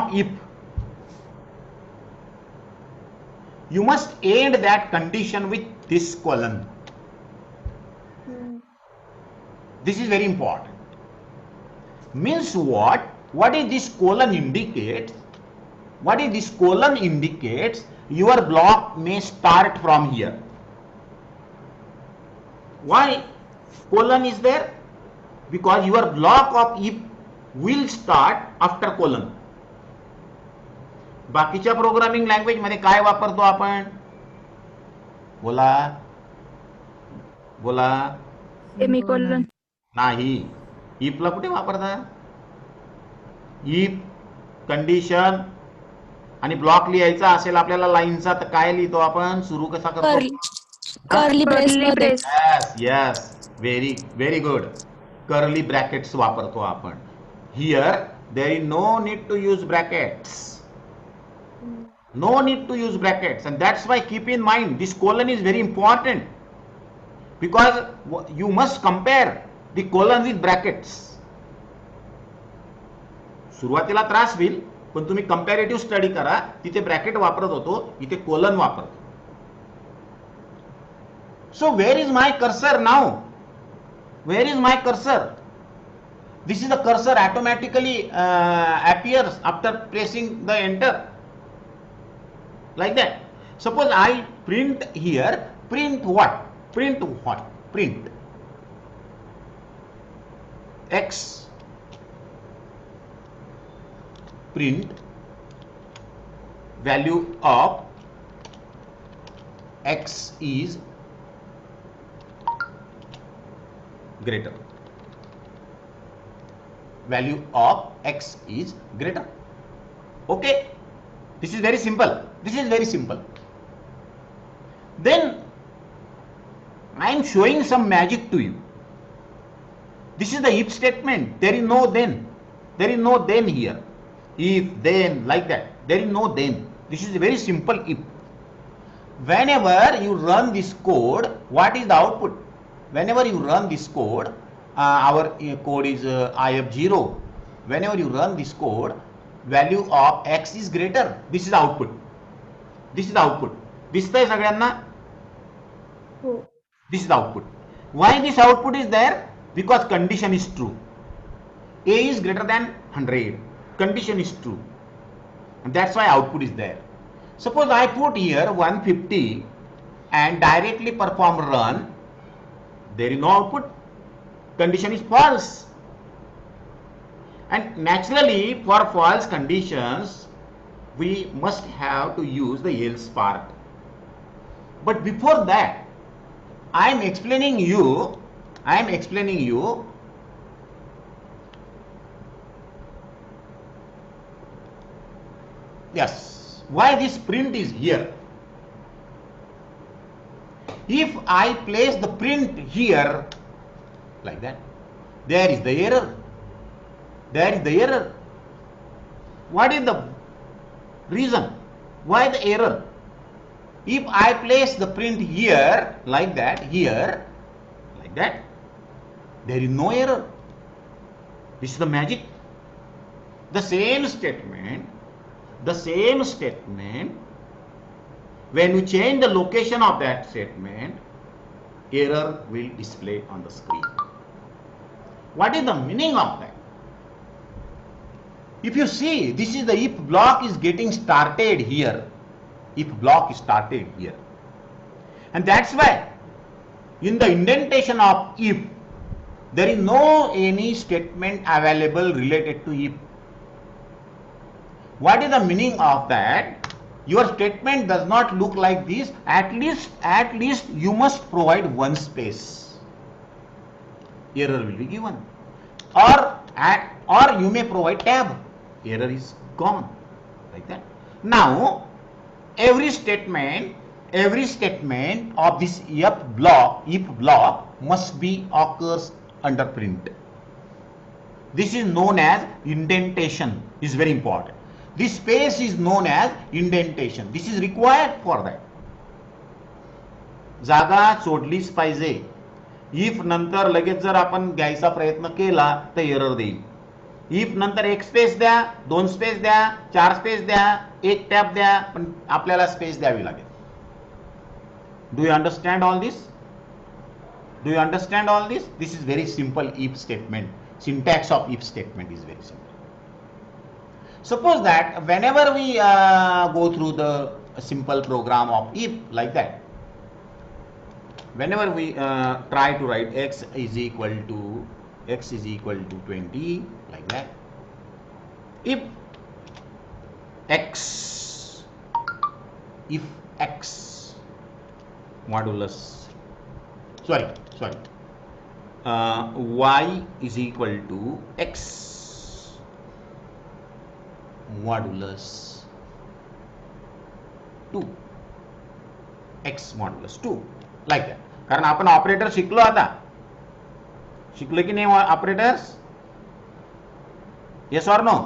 of if, you must end that condition with this colon. This is very important. Means what? What is this colon indicates? What is this colon indicates? Your block may start from here. Why colon is there? Because your block of if will start after colon. बाकीच्या programming language मध्ये काय वापरतो आपण? बोला बोला. Semicolon. नाही, इफला कुठे वापरता? इफ कंडिशन आणि ब्लॉक लिहायचा असेल आपल्याला लाईनचा तर काय लिहितो आपण? सुरू कसा करतो? Curly brace. Yes yes, very very good. Curly brackets वापरतो आपण. Here there is no need to use brackets. No need to use brackets, and that's why keep in mind this colon is very important, because you must compare the colon with brackets. सुरुवातीला त्रास होईल, पण तुम्ही comparative study करा. तिथे bracket वापरत होतो, इथे कोलन वापरतो. So where is my cursor now? Where is my cursor? This is the cursor automatically appears after pressing the enter. Like that. Suppose I print here, print what? Print what? Print x. Print value of x is greater. Value of x is greater. Okay. This is very simple. This is very simple. Then I am showing some magic to you. This is the if statement. There is no then. There is no then here. If, then, like that. There is no then. This is a very simple if. Whenever you run this code, what is the output? Whenever you run this code, our code is if0. Whenever you run this code, value of x is greater. This is output. This is output. दिसतंय सगळ्यांना? This is output. Why this output is there? Because condition is true. A is greater than 100. Condition is true, and that's why output is there. Suppose I put here 150 and directly perform run. There is no output. Condition is false. And naturally, for false conditions, we must have to use the else part. But before that, I am explaining you. Yes, why this print is here. If I place the print here, like that, there is the error. There is the error. What is the reason? Why the error? If I place the print here, like that, here, like that, there is no error. This is the magic. The same statement, when you change the location of that statement, error will display on the screen. What is the meaning of that? If you see, this is the if block is getting started here. If block is started here. And that's why in the indentation of if, there is no any statement available related to if. What is the meaning of that? Your statement does not look like this. At least you must provide one space. Error will be given. Or you may provide tab. Error is gone, like that. Now every statement of this if block must be occurs under print. This is known as indentation. Is very important. This space is known as indentation. This is required for that. जागा सोडलीच पाहिजे. If नंतर लगेच जर आपण घ्यायचा प्रयत्न केला तर एरर देईल. इफ नंतर एक स्पेस द्या, 2 स्पेस द्या, 4 स्पेस द्या, एक टॅब द्या, पण आपल्याला स्पेस द्यावी लागेल. Do you understand all this? Do you understand all this? This is very simple if statement. Syntax of if statement is very simple. Suppose that whenever we go through the simple program of if like that, whenever we try to write x is equal to 20 like that, if x modulus sorry y is equal to x modulus 2 x modulus 2 like that. कारण आपण operator शिकलो, आता शिकलो की नाही operators? Yes or no?